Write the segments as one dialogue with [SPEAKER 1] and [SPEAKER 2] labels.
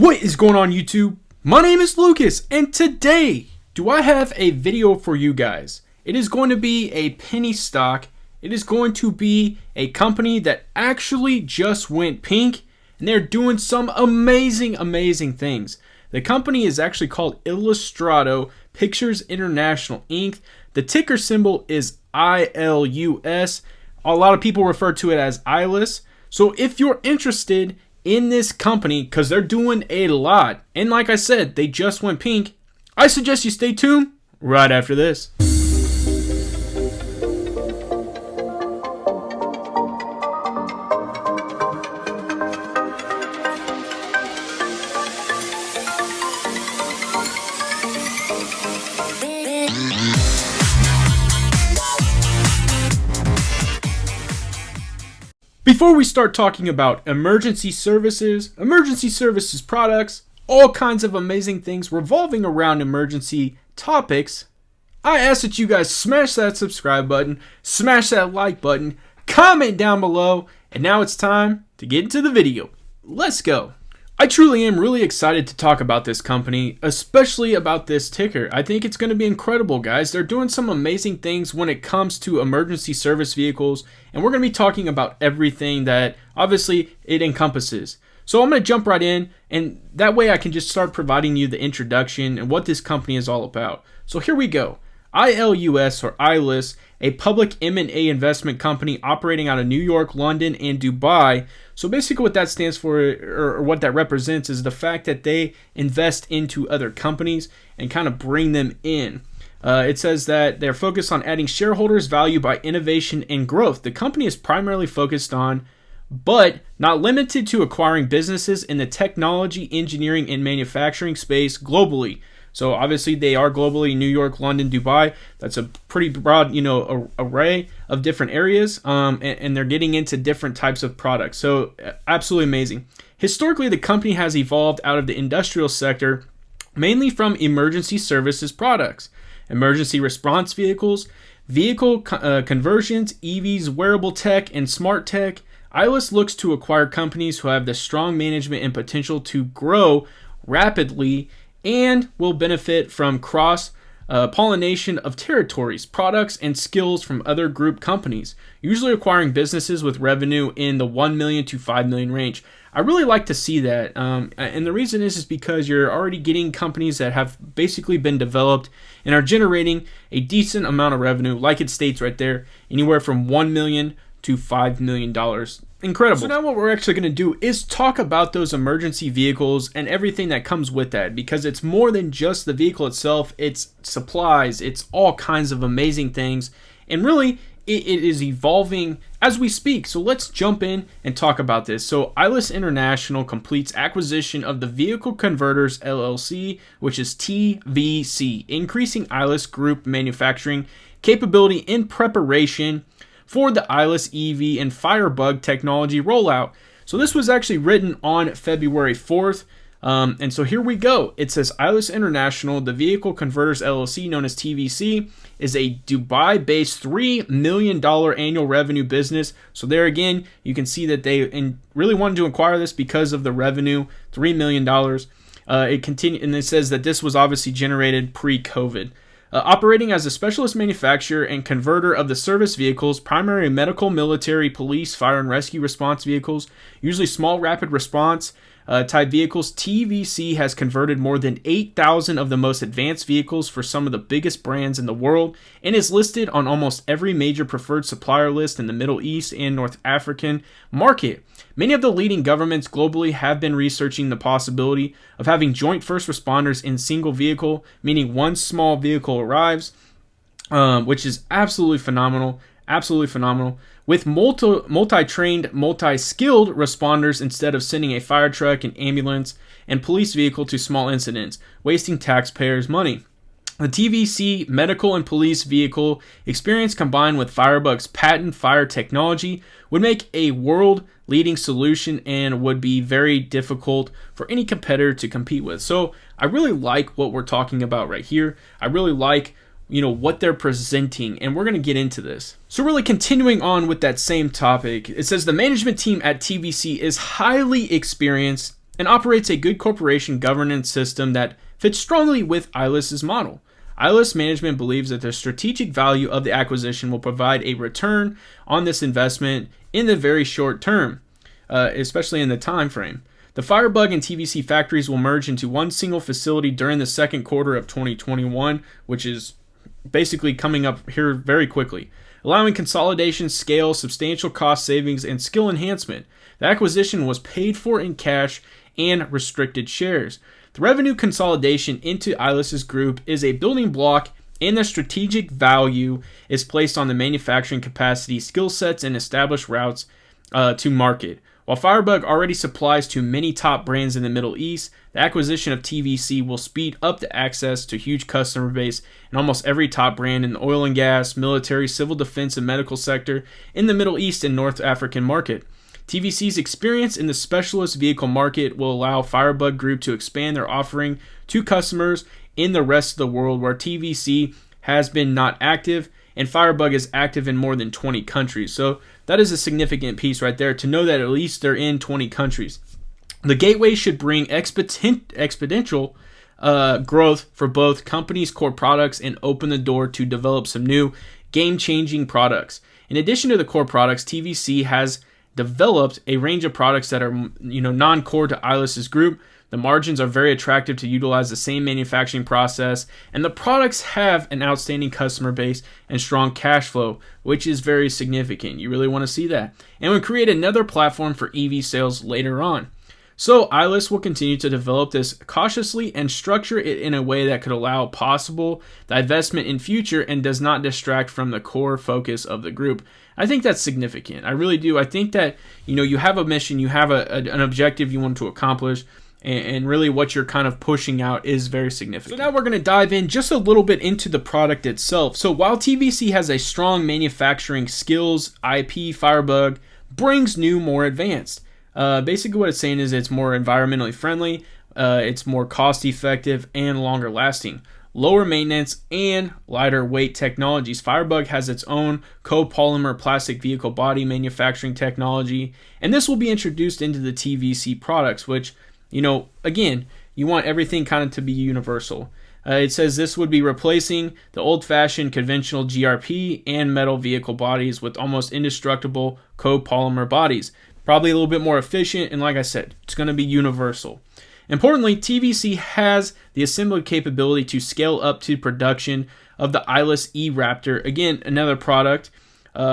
[SPEAKER 1] What is going on, YouTube? My name is Lucas, and today do I have a video for you guys. It is going to be a penny stock. It is going to be a company that actually just went pink, and they're doing some amazing things. The company is actually called Illustrato Pictures International Inc. The ticker symbol is ILUS. A lot of people refer to it as ILUS. So if you're interested in this company, because they're doing a lot, and like I said, they just went pink, I suggest you stay tuned right after this. Before we start talking about emergency services products, all kinds of amazing things revolving around emergency topics, I ask that you guys smash that subscribe button, smash that like button, comment down below, and now it's time to get into the video. Let's go. I truly am really excited to talk about this company, especially about this ticker. I think it's going to be incredible, guys. They're doing some amazing things when it comes to emergency service vehicles, and we're going to be talking about everything that obviously it encompasses. So I'm going to jump right in, and that way I can just start providing you the introduction and what this company is all about. So here we go. ILUS, or ILUS, a public M&A investment company operating out of New York, London, and Dubai. So basically what that stands for, or what that represents, is the fact that they invest into other companies and kind of bring them in. It says that they're focused on adding shareholders value by innovation and growth. The company is primarily focused on, but not limited to, acquiring businesses in the technology, engineering, and manufacturing space globally. So obviously they are globally: New York, London, Dubai. That's a pretty broad, array of different areas, and they're getting into different types of products. So absolutely amazing. Historically, the company has evolved out of the industrial sector, mainly from emergency services products, emergency response vehicles, vehicle conversions, EVs, wearable tech, and smart tech. ILUS looks to acquire companies who have the strong management and potential to grow rapidly and will benefit from cross pollination of territories, products, and skills from other group companies, usually acquiring businesses with revenue in the 1 million to 5 million range. I really like to see that, and the reason is because you're already getting companies that have basically been developed and are generating a decent amount of revenue, like it states right there, anywhere from 1 million to $5 million. Incredible. So now what we're actually going to do is talk about those emergency vehicles and everything that comes with that, because it's more than just the vehicle itself. It's supplies, it's all kinds of amazing things, and really it is evolving as we speak. So let's jump in and talk about this. So ILUS International completes acquisition of the Vehicle Converters LLC, which is TVC, increasing ILUS Group manufacturing capability in preparation for the ILUS EV and Firebug technology rollout. So this was actually written on February 4th. And so here we go. It says ILUS International, the Vehicle Converters LLC, known as TVC, is a Dubai-based $3 million annual revenue business. So there again, you can see that they really wanted to acquire this because of the revenue, $3 million. It continued, and it says that this was obviously generated pre-COVID. Operating as a specialist manufacturer and converter of the service vehicles, primarily medical, military, police, fire and rescue response vehicles, usually small rapid response type vehicles, TVC has converted more than 8,000 of the most advanced vehicles for some of the biggest brands in the world, and is listed on almost every major preferred supplier list in the Middle East and North African market. Many of the leading governments globally have been researching the possibility of having joint first responders in single vehicle, meaning one small vehicle arrives, which is absolutely phenomenal. With multi-trained, multi-skilled responders instead of sending a fire truck, an ambulance, and police vehicle to small incidents, wasting taxpayers' money. The TVC medical and police vehicle experience combined with Firebug's patent fire technology would make a world-leading solution and would be very difficult for any competitor to compete with. So I really like what we're talking about right here. I really like what they're presenting, and we're going to get into this. So really continuing on with that same topic, it says the management team at TVC is highly experienced and operates a good corporation governance system that fits strongly with ILUS's model. ILUS management believes that the strategic value of the acquisition will provide a return on this investment in the very short term, especially in the time frame. The Firebug and TVC factories will merge into one single facility during the second quarter of 2021, which is basically coming up here very quickly, allowing consolidation, scale, substantial cost savings, and skill enhancement. The acquisition was paid for in cash and restricted shares. The revenue consolidation into ILUS's group is a building block, and the strategic value is placed on the manufacturing capacity, skill sets, and established routes to market. While Firebug already supplies to many top brands in the Middle East, the acquisition of TVC will speed up the access to huge customer base in almost every top brand in the oil and gas, military, civil defense, and medical sector in the Middle East and North African market. TVC's experience in the specialist vehicle market will allow Firebug Group to expand their offering to customers in the rest of the world where TVC has been not active, and Firebug is active in more than 20 countries. So that is a significant piece right there to know that at least they're in 20 countries. The gateway should bring exponential growth for both companies' core products and open the door to develop some new game-changing products. In addition to the core products, TVC has developed a range of products that are non-core to ILUS's group. The margins are very attractive to utilize the same manufacturing process, and the products have an outstanding customer base and strong cash flow, which is very significant. You really want to see that. And will create another platform for EV sales later on. So ILUS will continue to develop this cautiously and structure it in a way that could allow possible divestment in future and does not distract from the core focus of the group. I think that's significant. I really do. I think that you have a mission, you have an objective you want to accomplish, and really what you're kind of pushing out is very significant. So now we're going to dive in just a little bit into the product itself. So while TVC has a strong manufacturing skills, IP, Firebug brings new, more advanced. Basically what it's saying is it's more environmentally friendly, it's more cost effective and longer lasting, lower maintenance and lighter weight technologies. Firebug has its own copolymer plastic vehicle body manufacturing technology, and this will be introduced into the TVC products, which again, you want everything kind of to be universal. It says this would be replacing the old-fashioned conventional GRP and metal vehicle bodies with almost indestructible copolymer bodies. Probably a little bit more efficient, and like I said, it's going to be universal. Importantly, TVC has the assembly capability to scale up to production of the ILUS E-Raptor, again, another product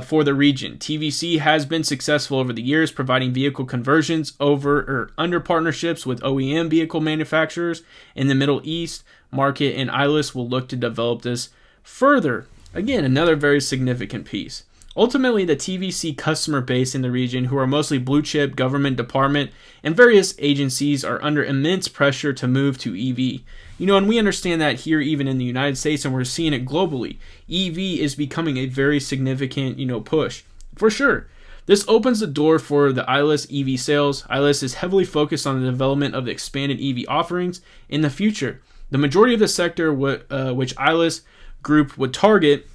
[SPEAKER 1] for the region. TVC has been successful over the years providing vehicle conversions under partnerships with OEM vehicle manufacturers in the Middle East market, and ILUS will look to develop this further. Again, another very significant piece. Ultimately, the TVC customer base in the region, who are mostly blue chip, government department, and various agencies, are under immense pressure to move to EV. And we understand that here even in the United States, and we're seeing it globally. EV is becoming a very significant, push. For sure. This opens the door for the ILUS EV sales. ILUS is heavily focused on the development of the expanded EV offerings in the future. The majority of the sector which ILUS Group would target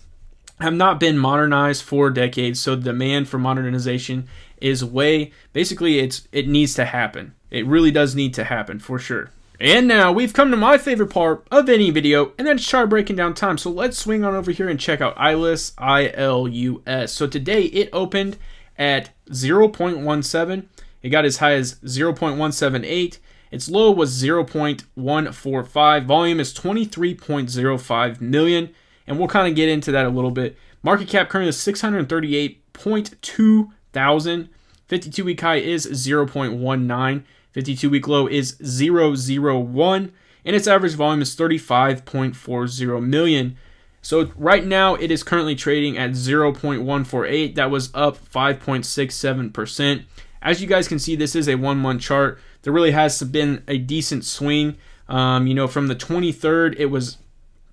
[SPEAKER 1] have not been modernized for decades, so the demand for modernization is basically it needs to happen. It really does need to happen for sure. And now we've come to my favorite part of any video, and that's chart breaking down time. So let's swing on over here and check out ILUS, ILUS. So today it opened at 0.17. It got as high as 0.178. Its low was 0.145. Volume is 23.05 million. And we'll kind of get into that a little bit. Market cap currently is 638.2 thousand. 52-week high is 0.19. 52-week low is 0.01. And its average volume is 35.40 million. So right now it is currently trading at 0.148. That was up 5.67%. As you guys can see, this is a 1-month chart. There really has been a decent swing. From the 23rd, it was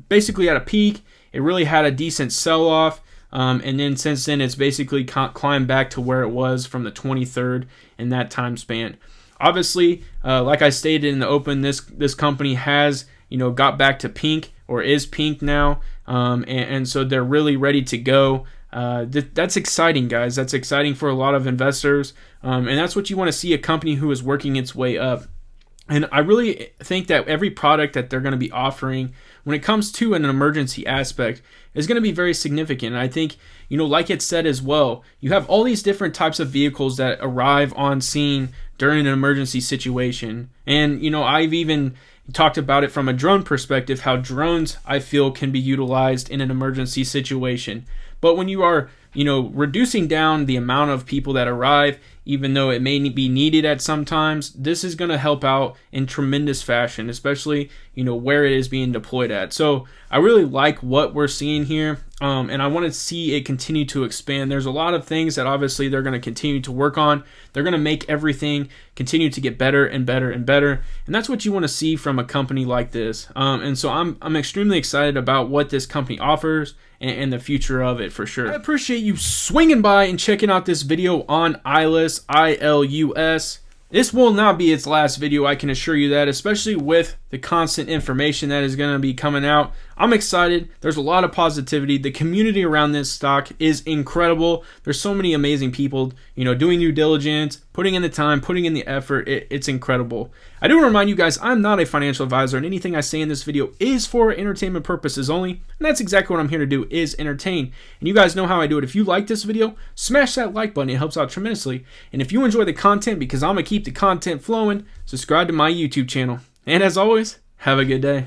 [SPEAKER 1] basically at a peak. It really had a decent sell-off, and then since then it's basically climbed back to where it was from the 23rd in that time span. Obviously, like I stated in the open, this company has got back to pink, or is pink now, and so they're really ready to go. That's exciting, guys. That's exciting for a lot of investors, and that's what you want to see, a company who is working its way up. And I really think that every product that they're going to be offering when it comes to an emergency aspect is going to be very significant. And I think, like it said as well, you have all these different types of vehicles that arrive on scene during an emergency situation. And, I've even talked about it from a drone perspective, how drones, I feel, can be utilized in an emergency situation. But when you are, reducing down the amount of people that arrive, even though it may be needed at some times, this is going to help out in tremendous fashion, especially, where it is being deployed at. So I really like what we're seeing here, and I want to see it continue to expand. There's a lot of things that obviously they're going to continue to work on. They're going to make everything continue to get better and better and better, and that's what you want to see from a company like this. And so I'm extremely excited about what this company offers and the future of it for sure. I appreciate you swinging by and checking out this video on ILUS, ILUS. This will not be its last video, I can assure you that, especially with the constant information that is going to be coming out. I'm excited. There's a lot of positivity. The community around this stock is incredible. There's so many amazing people, doing due diligence, putting in the time, putting in the effort. It's incredible. I do remind you guys, I'm not a financial advisor, and anything I say in this video is for entertainment purposes only, and that's exactly what I'm here to do, is entertain. And you guys know how I do it. If you like this video, smash that like button. It helps out tremendously. And if you enjoy the content, because I'm going to keep the content flowing, subscribe to my YouTube channel. And as always, have a good day.